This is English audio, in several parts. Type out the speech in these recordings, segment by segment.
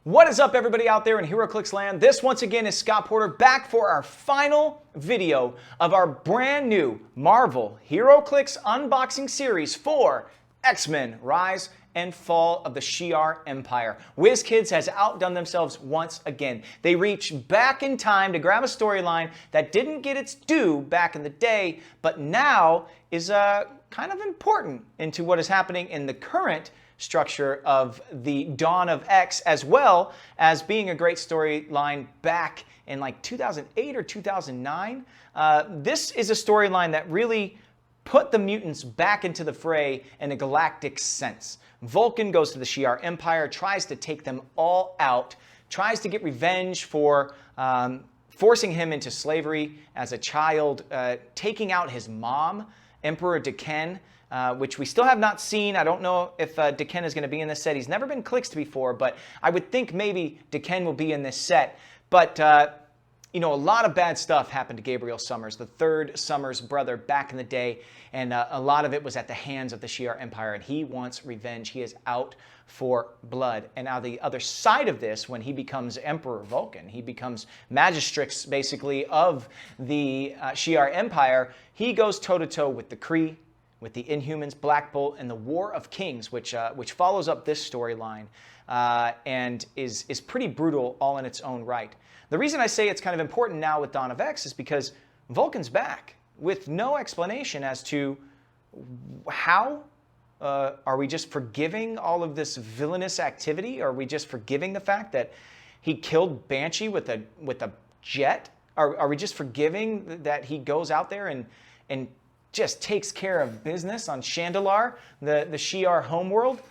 What is up, everybody out there in HeroClix land? This once again is Scott Porter back for our final video of our brand new Marvel HeroClix unboxing series for X-Men Rise and Fall of the Shi'ar Empire. WizKids has outdone themselves once again. They reached back in time to grab a storyline that didn't get its due back in the day, but now is kind of important into what is happening in the current structure of the Dawn of X, as well as being a great storyline back in like 2008 or 2009. This is a storyline that really put the mutants back into the fray in a galactic sense. Vulcan goes to the Shi'ar Empire, tries to take them all out, tries to get revenge for forcing him into slavery as a child, taking out his mom, Emperor Deken, which we still have not seen. I don't know if Deken is going to be in this set. He's never been Clixed before, but I would think maybe Deken will be in this set. But, you know, a lot of bad stuff happened to Gabriel Summers, the third Summers brother back in the day, and a lot of it was at the hands of the Shi'ar Empire, and he wants revenge. He is out for blood. And now the other side of this, when he becomes Emperor Vulcan, he becomes Magistrix, basically, of the Shi'ar Empire, he goes toe-to-toe with the Kree, with the Inhumans, Black Bolt, and the War of Kings, which follows up this storyline and is pretty brutal all in its own right. The reason I say it's kind of important now with Dawn of X is because Vulcan's back with no explanation as to how. Are we just forgiving all of this villainous activity? Are we just forgiving the fact that he killed Banshee with a jet? Are we just forgiving that he goes out there and just takes care of business on Chandalar, the Shi'ar homeworld?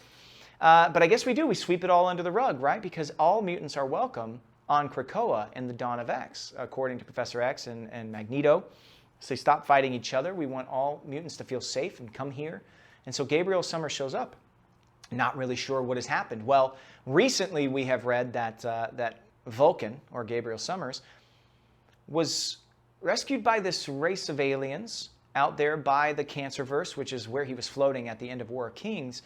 But I guess we do. We sweep it all under the rug, right? Because all mutants are welcome on Krakoa in the Dawn of X, according to Professor X and Magneto. So they stop fighting each other. We want all mutants to feel safe and come here. And so Gabriel Summers shows up, not really sure what has happened. Well, recently we have read that, that Vulcan, or Gabriel Summers, was rescued by this race of aliens out there by the Cancerverse, which is where he was floating at the end of War of Kings.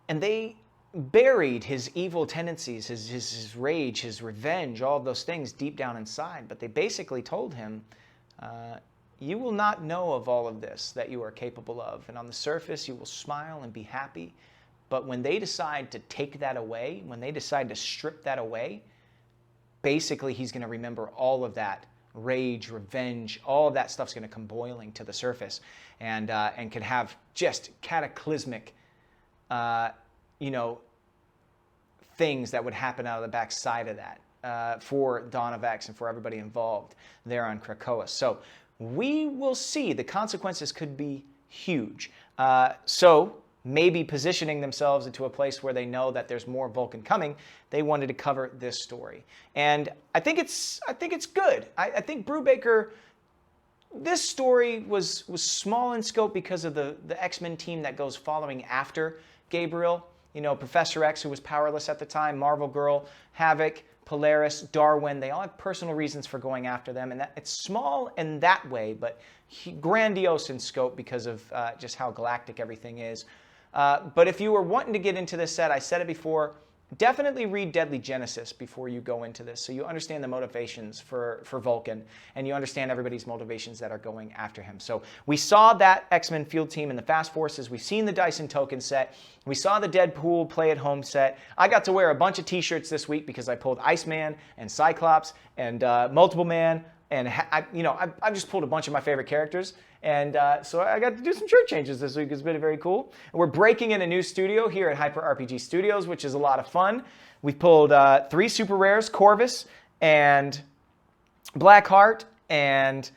And they buried his evil tendencies, his rage, his revenge, all of those things deep down inside. But they basically told him, you will not know of all of this that you are capable of. And on the surface, you will smile and be happy. But when they decide to take that away, when they decide to strip that away, basically he's going to remember all of that. Rage, revenge, all of that stuff's going to come boiling to the surface and could have just cataclysmic, you know, things that would happen out of the backside of that for Dawn of X and for everybody involved there on Krakoa. So we will see. The consequences could be huge. So maybe positioning themselves into a place where they know that there's more Vulcan coming, they wanted to cover this story. And I think it's good. I think Brubaker, this story was small in scope because of the X-Men team that goes following after Gabriel. You know, Professor X, who was powerless at the time, Marvel Girl, Havoc, Polaris, Darwin, they all have personal reasons for going after them. And that, it's small in that way, but grandiose in scope because of just how galactic everything is. But if you were wanting to get into this set, I said it before, definitely read Deadly Genesis before you go into this, so you understand the motivations for Vulcan, and you understand everybody's motivations that are going after him. So we saw that X-Men field team in the Fast Forces. We've seen the Dyson Token set. We saw the Deadpool play-at-home set. I got to wear a bunch of T-shirts this week because I pulled Iceman and Cyclops and Multiple Man, and I've just pulled a bunch of my favorite characters. And so I got to do some shirt changes this week. It's been very cool. And we're breaking in a new studio here at Hyper RPG Studios, which is a lot of fun. We've pulled 3 super rares, Corvus and Blackheart, and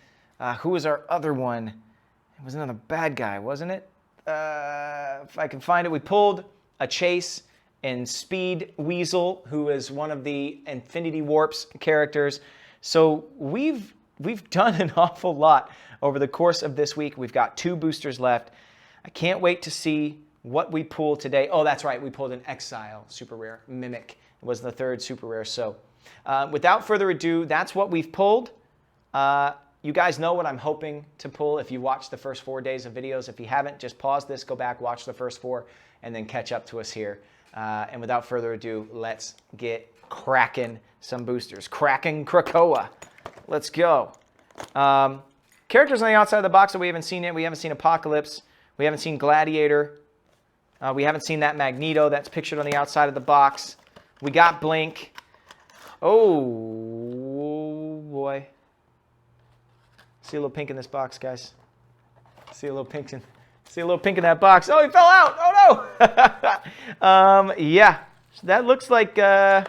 who was our other one? It was another bad guy, wasn't it? If I can find it, we pulled a Chase and Speed Weasel, who is one of the Infinity Warps characters. So we've done an awful lot over the course of this week. We've got 2 boosters left. I can't wait to see what we pull today. Oh, that's right. We pulled an Exile super rare. Mimic was the 3rd super rare. So without further ado, that's what we've pulled. You guys know what I'm hoping to pull if you watched the first 4 days of videos. If you haven't, just pause this, go back, watch the first 4, and then catch up to us here. And without further ado, let's get cracking some boosters. Cracking Krakoa. Let's go. Characters on the outside of the box that we haven't seen yet. We haven't seen Apocalypse. We haven't seen Gladiator. We haven't seen that Magneto that's pictured on the outside of the box. We got Blink. Oh, boy. See a little pink in this box, guys. See a little pink in that box. Oh, he fell out. Oh, no. Yeah. So that looks like a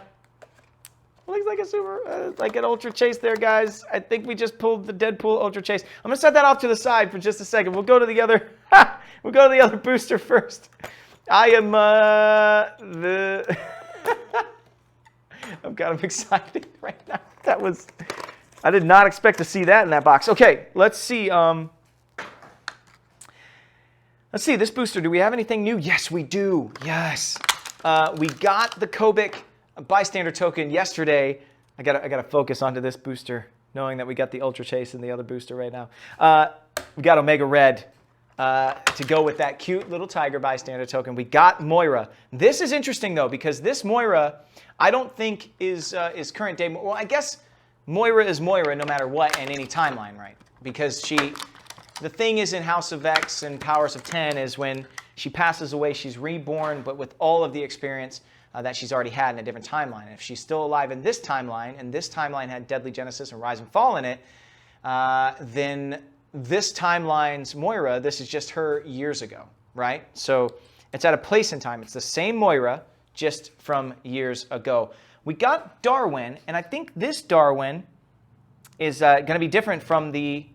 super, like an Ultra Chase there, guys. I think we just pulled the Deadpool Ultra Chase. I'm going to set that off to the side for just a second. We'll go to the other, booster first. I am I'm kind of excited right now. I did not expect to see that in that box. Okay, let's see. Let's see, this booster, do we have anything new? Yes, we do. Yes. We got the Kobik bystander token yesterday. I gotta focus onto this booster, knowing that we got the Ultra Chase and the other booster right now. We got Omega Red to go with that cute little tiger bystander token. We got Moira. This is interesting, though, because this Moira, I don't think is current day. Well, I guess Moira is Moira no matter what in any timeline, right? Because the thing is in House of X and Powers of 10 is when she passes away, she's reborn, but with all of the experience that she's already had in a different timeline. And if she's still alive in this timeline, and this timeline had Deadly Genesis and Rise and Fall in it, then this timeline's Moira, this is just her years ago, right? So it's at a place in time. It's the same Moira, just from years ago. We got Darwin, and I think this Darwin is going to be different from the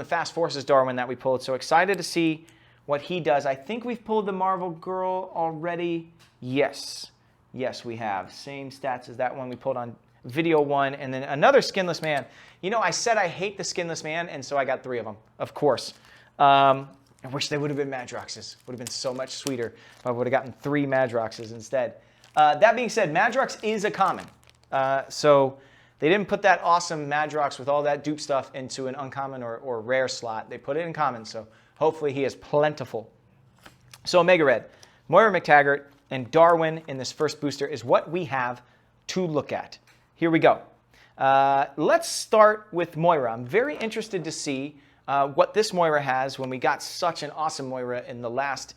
Fast Forces Darwin that we pulled. So excited to see what he does. I think we've pulled the Marvel Girl already. Yes. Yes, we have. Same stats as that one we pulled on video 1. And then another Skinless Man. You know, I said I hate the Skinless Man, and so I got 3 of them, of course. I wish they would have been Madroxes. Would have been so much sweeter if I would have gotten 3 Madroxes instead. That being said, Madrox is a common. So they didn't put that awesome Madrox with all that dupe stuff into an uncommon or rare slot. They put it in common, so hopefully he is plentiful. So Omega Red, Moira McTaggart, and Darwin in this first booster is what we have to look at. Here we go. Let's start with Moira. I'm very interested to see what this Moira has when we got such an awesome Moira in the last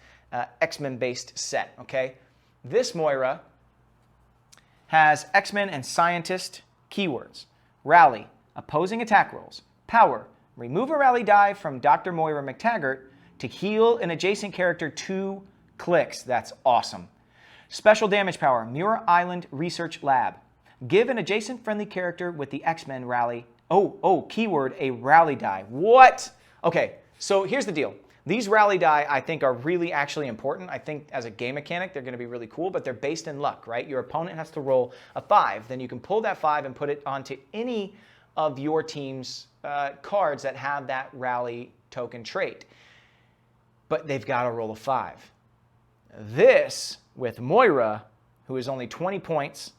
X-Men-based set, okay? This Moira has X-Men and Scientist keywords. Rally, opposing attack rolls. Power, remove a rally die from Dr. Moira McTaggart to heal an adjacent character 2 clicks. That's awesome. Special damage power, Muir Island Research Lab. Give an adjacent friendly character with the X-Men rally. Keyword, a rally die. What? Okay, so here's the deal. These rally die, I think, are really actually important. I think as a game mechanic, they're going to be really cool, but they're based in luck, right? Your opponent has to roll a 5. Then you can pull that 5 and put it onto any of your team's cards that have that rally token trait. But they've got to roll a 5. This, with Moira, who is only 20 points,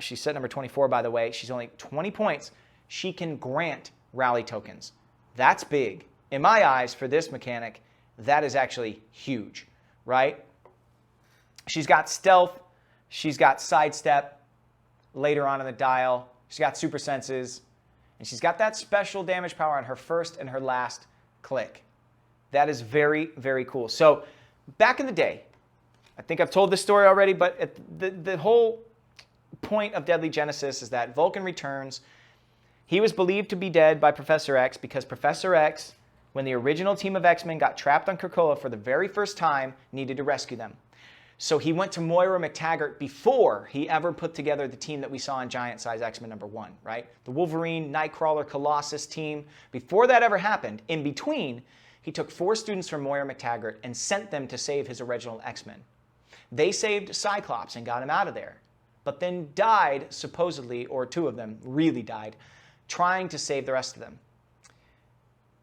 she's set number 24, by the way. She's only 20 points. She can grant rally tokens. That's big. In my eyes, for this mechanic, that is actually huge, right? She's got stealth. She's got sidestep later on in the dial. She's got super senses. And she's got that special damage power on her first and her last click. That is very, very cool. So back in the day, I think I've told this story already, but the whole point of Deadly Genesis is that Vulcan returns. He was believed to be dead by Professor X because Professor X, when the original team of X-Men got trapped on Krakoa for the very first time, needed to rescue them. So he went to Moira McTaggart before he ever put together the team that we saw in Giant Size X-Men number 1, right? The Wolverine, Nightcrawler, Colossus team. Before that ever happened, in between, he took 4 students from Moira McTaggart and sent them to save his original X-Men. They saved Cyclops and got him out of there, but then died, supposedly, or 2 of them really died, trying to save the rest of them.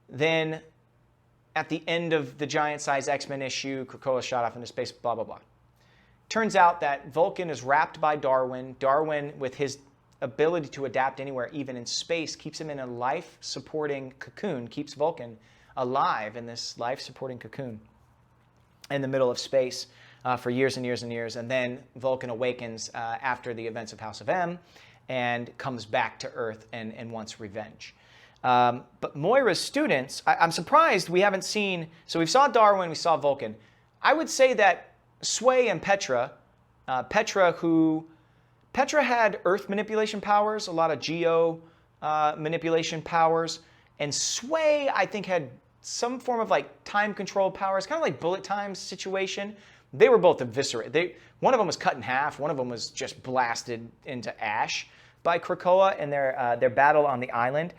Then, at the end of the Giant Size X-Men issue, Krakoa shot off into space, blah, blah, blah. Turns out that Vulcan is wrapped by Darwin. Darwin, with his ability to adapt anywhere, even in space, keeps him in a life-supporting cocoon, keeps Vulcan alive in this life-supporting cocoon in the middle of space. for years and years and years. And then Vulcan awakens after the events of House of M and comes back to Earth and wants revenge. But Moira's students, I'm surprised we haven't seen, so we saw Darwin, we saw Vulcan. I would say that Sway and Petra had Earth manipulation powers, a lot of Geo manipulation powers, and Sway, I think, had some form of like time control powers, kind of like bullet time situation. They were both eviscerated. One of them was cut in half, one of them was just blasted into ash by Krakoa in their battle on the island.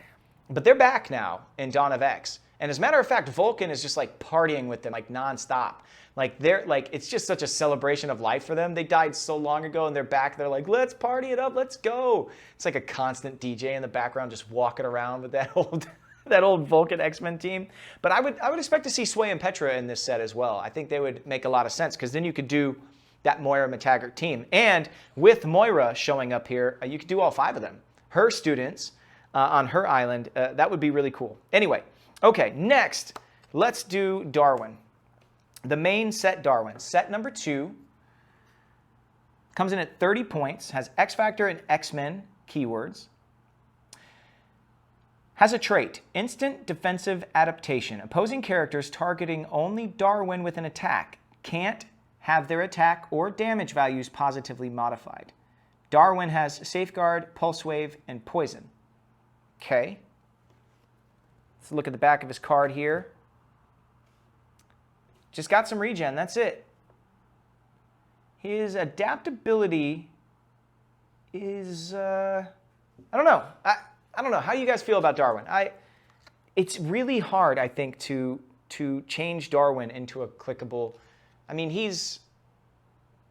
But they're back now in Dawn of X. And as a matter of fact, Vulcan is just like partying with them like nonstop. It's just such a celebration of life for them. They died so long ago and they're back. They're like, let's party it up, let's go. It's like a constant DJ in the background just walking around with that old Vulcan X-Men team. But I would expect to see Sway and Petra in this set as well. I think they would make a lot of sense because then you could do that Moira McTaggart team. And with Moira showing up here, you could do all 5 of them. Her students on her island, that would be really cool. Anyway, okay, next, let's do Darwin. The main set Darwin. Set number 2 comes in at 30 points, has X Factor and X-Men keywords. Has a trait, instant defensive adaptation. Opposing characters targeting only Darwin with an attack can't have their attack or damage values positively modified. Darwin has Safeguard, Pulse Wave, and Poison. Okay. Let's look at the back of his card here. Just got some regen, that's it. His adaptability is, I don't know. I don't know. How do you guys feel about Darwin? It's really hard, I think, to change Darwin into a clickable. I mean, he's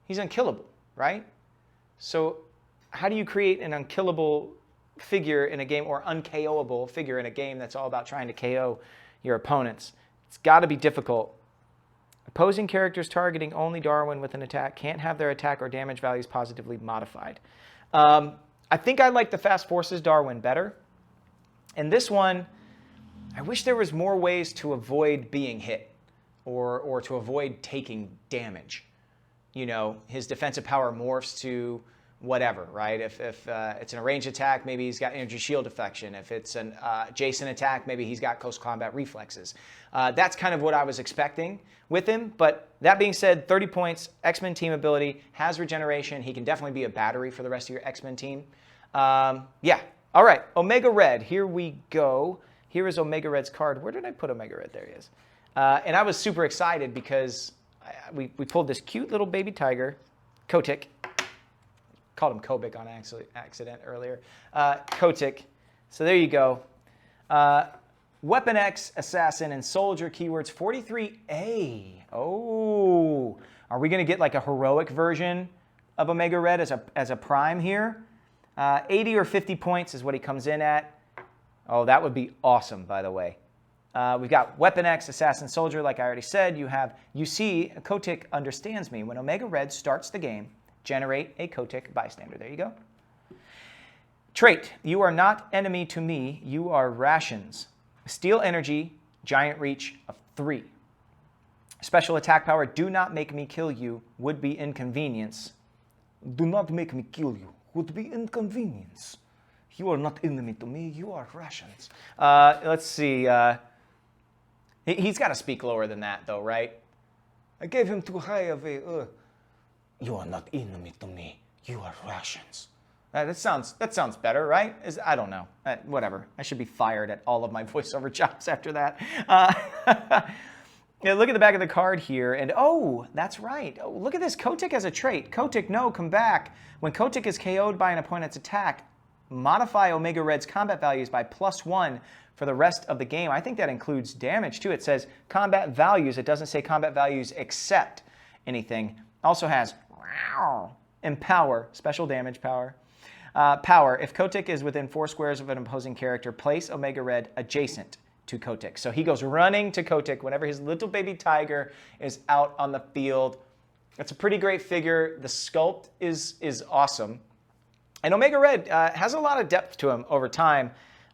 unkillable, right? So how do you create an unkillable figure in a game, or unKOable figure in a game that's all about trying to KO your opponents? It's got to be difficult. Opposing characters targeting only Darwin with an attack can't have their attack or damage values positively modified. I think I like the Fast Forces Darwin better. And this one, I wish there was more ways to avoid being hit or to avoid taking damage. You know, his defensive power morphs to whatever, right? If it's an ranged attack, maybe he's got energy shield deflection. If it's an adjacent attack, maybe he's got close combat reflexes. That's kind of what I was expecting with him. But that being said, 30 points, X-Men team ability, has regeneration. He can definitely be a battery for the rest of your X-Men team. Yeah. All right. Omega Red. Here we go. Here is Omega Red's card. Where did I put Omega Red? There he is. And I was super excited because we pulled this cute little baby tiger, Kotick. Called him Kobik on accident earlier. Kotick. So there you go. Weapon X, Assassin, and Soldier keywords 43A. Oh, are we going to get like a heroic version of Omega Red as a prime here? 80 or 50 points is what he comes in at. Oh, that would be awesome, by the way. We've got Weapon X, Assassin, Soldier, like I already said. You see, Kotick understands me. When Omega Red starts the game, generate a Kotick bystander. There you go. Trait, you are not enemy to me, you are rations. Steal energy, giant reach of 3. Special attack power, do not make me kill you, would be inconvenience. Do not make me kill you, would be inconvenience. You are not enemy to me, you are rations. Let's see. He's got to speak lower than that, though, right? I gave him too high of a... You are not enemy to me. You are rations. That sounds better, right? I don't know. Whatever. I should be fired at all of my voiceover jobs after that. Yeah, look at the back of the card here, and oh, that's right. Oh, look at this. Kotick has a trait. Kotick, no, come back. When Kotick is KO'd by an opponent's attack, modify Omega Red's combat values by +1 for the rest of the game. I think that includes damage, too. It says combat values. It doesn't say combat values except anything. Also has Empower, special damage power. Power, if Kotick is within 4 squares of an opposing character, place Omega Red adjacent to Kotick. So he goes running to Kotick whenever his little baby tiger is out on the field. It's a pretty great figure. The sculpt is awesome. And Omega Red has a lot of depth to him over time.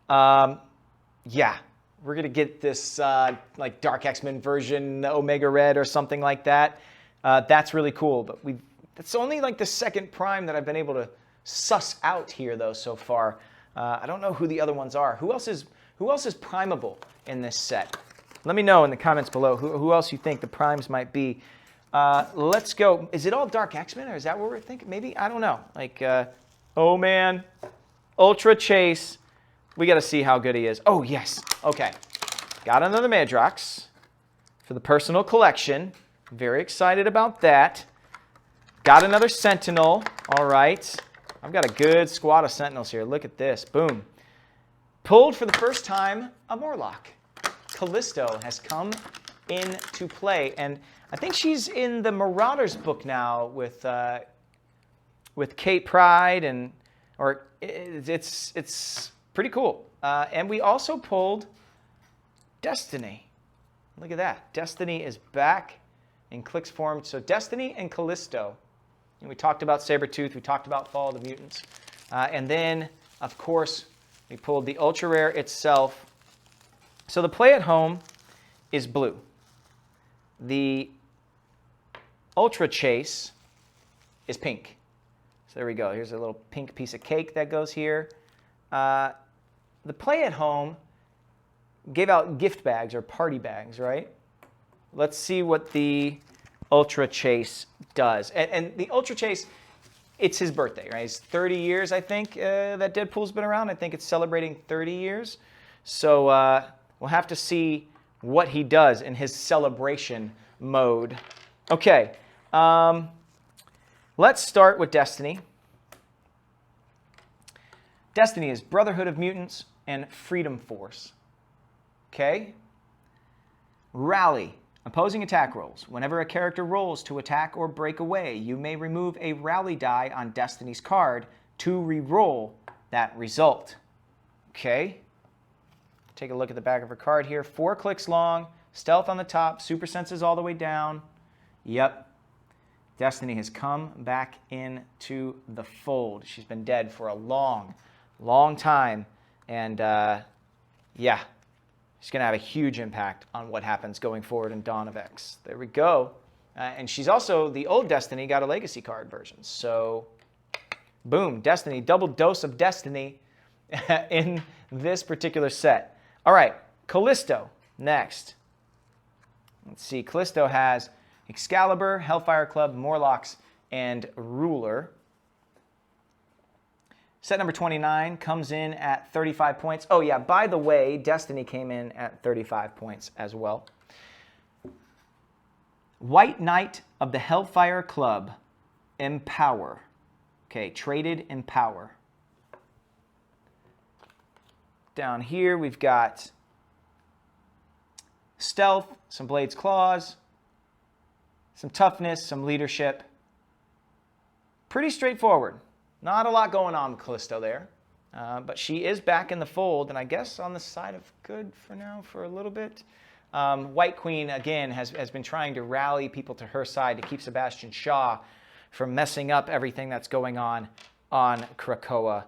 Yeah, we're going to get this like Dark X-Men version Omega Red or something like that. That's really cool. But that's only like the second prime that I've been able to suss out here, though, so far. I don't know who the other ones are. Who else is primable in this set? Let me know in the comments below who else you think the primes might be. Let's go. Is it all Dark X-Men, or is that what we're thinking? Maybe? I don't know. Like, oh man, Ultra Chase. We got to see how good he is. Oh, yes. Okay. Got another Madrox for the personal collection. Very excited about that. Got another Sentinel. All right. I've got a good squad of Sentinels here. Look at this. Boom. Pulled for the first time a Morlock. Callisto has come into play, and I think she's in the Marauders book now with Kate Pryde, or it's pretty cool. And we also pulled Destiny. Look at that. Destiny is back in Clix form. So Destiny and Callisto. And we talked about Sabretooth. We talked about Fall of the Mutants. And then, of course, we pulled the Ultra Rare itself. So the play at home is blue. The Ultra Chase is pink. So there we go. Here's a little pink piece of cake that goes here. The play at home gave out gift bags or party bags, right? Let's see what the Ultra Chase does. And the Ultra Chase, it's his birthday, right? It's 30 years, I think, that Deadpool's been around. I think it's celebrating 30 years. So we'll have to see what he does in his celebration mode. Okay, let's start with Destiny. Destiny is Brotherhood of Mutants and Freedom Force. Okay? Rally. Opposing attack rolls. Whenever a character rolls to attack or break away, you may remove a rally die on Destiny's card to re-roll that result. Okay? Take a look at the back of her card here. 4 clicks long, stealth on the top, super senses all the way down. Yep. Destiny has come back into the fold. She's been dead for a long time. And yeah, she's going to have a huge impact on what happens going forward in Dawn of X. There we go. And she's also, the old Destiny got a legacy card version. So, boom, Destiny, double dose of Destiny in this particular set. All right, Callisto next. Let's see, Callisto has Excalibur, Hellfire Club, Morlocks, and Ruler. Set number 29 comes in at 35 points. Oh yeah, by the way, Destiny came in at 35 points as well. White Knight of the Hellfire Club, Empower. Okay, traded Empower. Down here we've got Stealth, some Blade's Claws, some Toughness, some Leadership. Pretty straightforward. Not a lot going on with Callisto there, but she is back in the fold, and I guess on the side of good for now for a little bit. White Queen, again, has been trying to rally people to her side to keep Sebastian Shaw from messing up everything that's going on Krakoa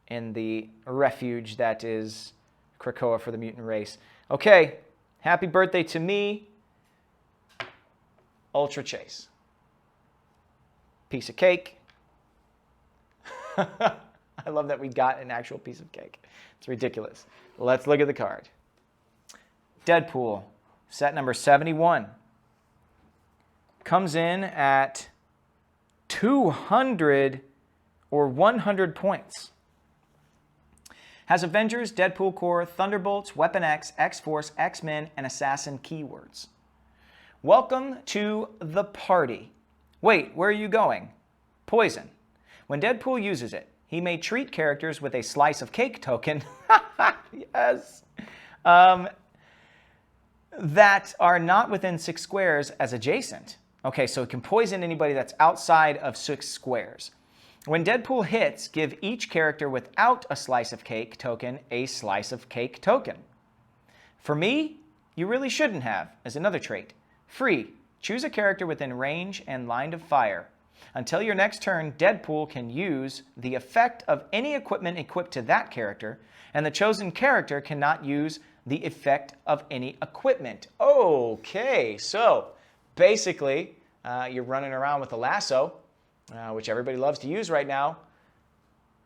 in the refuge that is Krakoa for the mutant race. Okay, happy birthday to me, Ultra Chase. Piece of cake. I love that we got an actual piece of cake. It's ridiculous. Let's look at the card. Deadpool, set number 71. Comes in at 200 or 100 points. Has Avengers, Deadpool Corps, Thunderbolts, Weapon X, X-Force, X-Men, and Assassin keywords. Welcome to the party. Wait, where are you going? Poison. When Deadpool uses it, he may treat characters with a slice of cake token yes, that are not within 6 squares as adjacent. Okay, so it can poison anybody that's outside of 6 squares. When Deadpool hits, give each character without a slice of cake token a slice of cake token. For me, you really shouldn't have, as another trait. Free. Choose a character within range and line of fire. Until your next turn, Deadpool can use the effect of any equipment equipped to that character, and the chosen character cannot use the effect of any equipment. Okay, so basically, you're running around with a lasso, which everybody loves to use right now.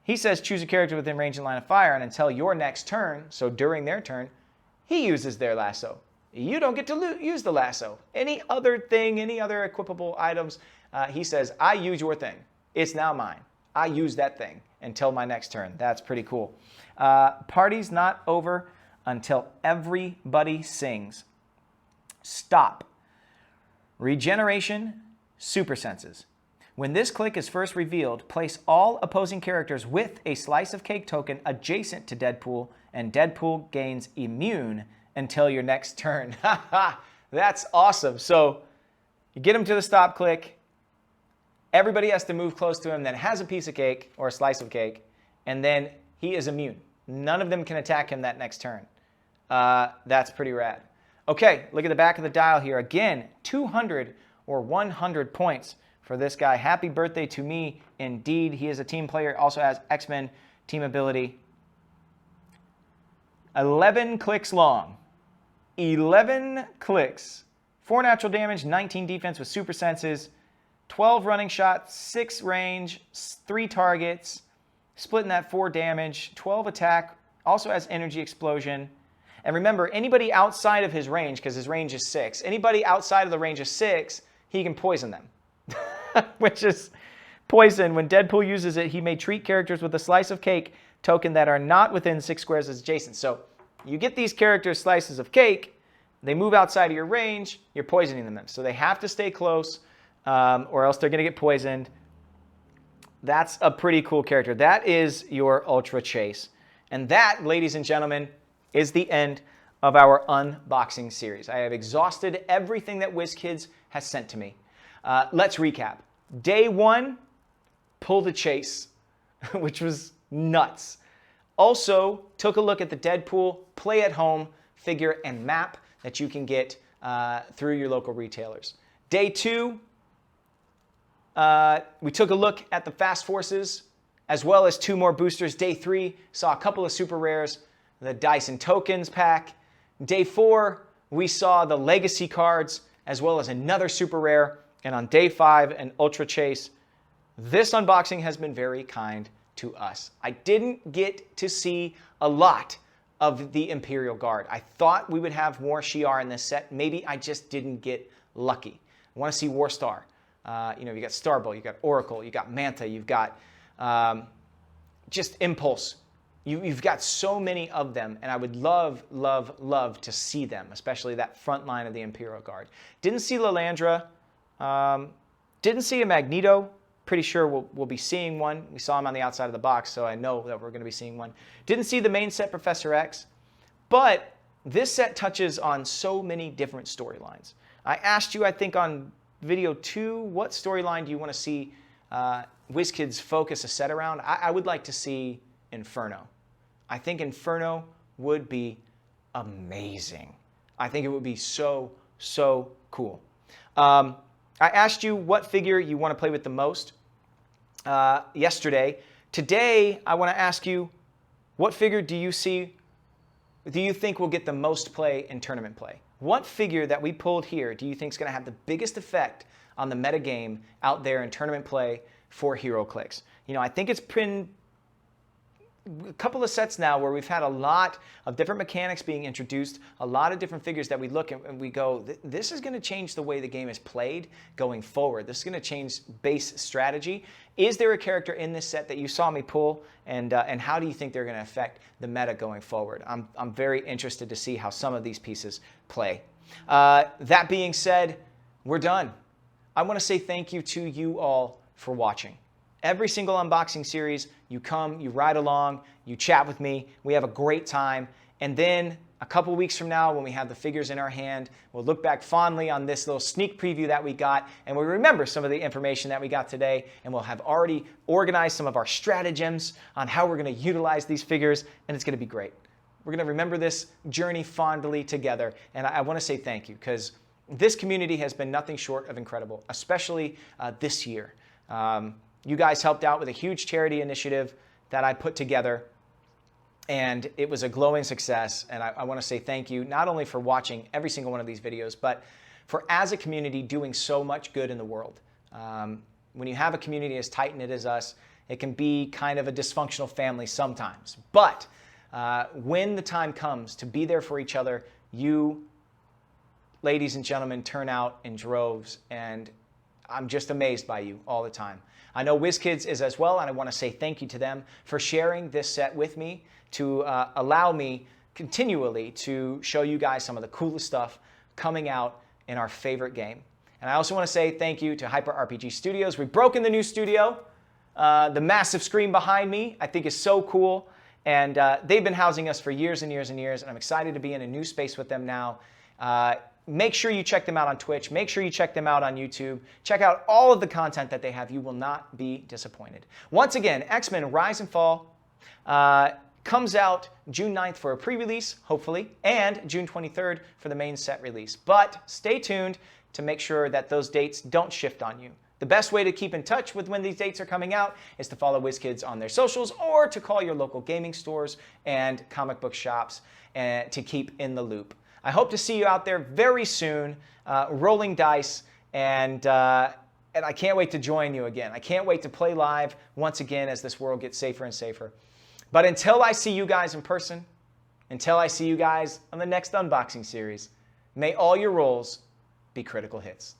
He says choose a character within range and line of fire, and until your next turn, so during their turn, he uses their lasso. You don't get to use the lasso. Any other thing, any other equipable items, he says, I use your thing. It's now mine. I use that thing until my next turn. That's pretty cool. Party's not over until everybody sings. Stop. Regeneration, super senses. When this click is first revealed, place all opposing characters with a slice of cake token adjacent to Deadpool, and Deadpool gains immune until your next turn. That's awesome. So you get him to the stop click. Everybody has to move close to him that has a piece of cake or a slice of cake, and then he is immune. None of them can attack him that next turn. That's pretty rad. Okay, look at the back of the dial here. Again, 200 or 100 points for this guy. Happy birthday to me, indeed. He is a team player, also has X-Men team ability. 11 clicks long. 11 clicks. 4 natural damage, 19 defense with super senses, 12 running shots, 6 range, 3 targets, splitting that 4 damage, 12 attack, also has energy explosion. And remember, anybody outside of his range, because his range is 6, anybody outside of the range of 6, he can poison them. Which is poison. When Deadpool uses it, he may treat characters with a slice of cake token that are not within 6 squares as adjacent. So you get these characters slices of cake, they move outside of your range, you're poisoning them. So they have to stay close or else they're going to get poisoned. That's a pretty cool character. That is your Ultra Chase. And that, ladies and gentlemen, is the end of our unboxing series. I have exhausted everything that WizKids has sent to me. Let's recap. Day 1, pull the chase, which was nuts. Also, took a look at the Deadpool play at home figure and map that you can get through your local retailers. Day 2, we took a look at the Fast Forces as well as 2 more boosters. Day 3, saw a couple of super rares, the Dyson Tokens pack. Day 4, we saw the Legacy cards as well as another super rare. And on day 5, an Ultra Chase. This unboxing has been very kind to us. I didn't get to see a lot of the Imperial Guard. I thought we would have more Shi'ar in this set. Maybe I just didn't get lucky. I want to see War Star. You got Starbolt, you got Oracle, you got Manta, you've got just Impulse. You've got so many of them, and I would love, love, love to see them, especially that front line of the Imperial Guard. Didn't see Lilandra. Didn't see a Magneto. Pretty sure we'll be seeing one. We saw him on the outside of the box, so I know that we're going to be seeing one. Didn't see the main set, Professor X. But this set touches on so many different storylines. I asked you, I think, on video 2, what storyline do you want to see WizKids focus a set around? I would like to see Inferno. I think Inferno would be amazing. I think it would be so, so cool. I asked you what figure you want to play with the most yesterday. Today, I want to ask you, what figure do you think will get the most play in tournament play? What figure that we pulled here do you think is going to have the biggest effect on the meta game out there in tournament play for HeroClix? I think it's been a couple of sets now where we've had a lot of different mechanics being introduced, a lot of different figures that we look at and we go, this is going to change the way the game is played going forward. This is going to change base strategy. Is there a character in this set that you saw me pull, and how do you think they're going to affect the meta going forward? I'm very interested to see how some of these pieces play. That being said, we're done. I want to say thank you to you all for watching. Every single unboxing series, you come, you ride along, you chat with me, we have a great time, and then a couple weeks from now when we have the figures in our hand, we'll look back fondly on this little sneak preview that we got, and we'll remember some of the information that we got today, and we'll have already organized some of our stratagems on how we're going to utilize these figures, and it's going to be great. We're going to remember this journey fondly together, and I want to say thank you, because this community has been nothing short of incredible, especially this year. You guys helped out with a huge charity initiative that I put together, and it was a glowing success. And I want to say thank you, not only for watching every single one of these videos, but for, as a community, doing so much good in the world. When you have a community as tight-knit as us, it can be kind of a dysfunctional family sometimes. But when the time comes to be there for each other, you, ladies and gentlemen, turn out in droves, and I'm just amazed by you all the time. I know WizKids is as well, and I want to say thank you to them for sharing this set with me to allow me continually to show you guys some of the coolest stuff coming out in our favorite game. And I also want to say thank you to Hyper RPG Studios. We've broken the new studio. The massive screen behind me I think is so cool. And they've been housing us for years and years and years. And I'm excited to be in a new space with them now. Make sure you check them out on Twitch. Make sure you check them out on YouTube. Check out all of the content that they have. You will not be disappointed. Once again, X-Men Rise and Fall comes out June 9th for a pre-release, hopefully, and June 23rd for the main set release. But stay tuned to make sure that those dates don't shift on you. The best way to keep in touch with when these dates are coming out is to follow WizKids on their socials or to call your local gaming stores and comic book shops to keep in the loop. I hope to see you out there very soon, rolling dice, and I can't wait to join you again. I can't wait to play live once again as this world gets safer and safer. But until I see you guys in person, until I see you guys on the next unboxing series, may all your rolls be critical hits.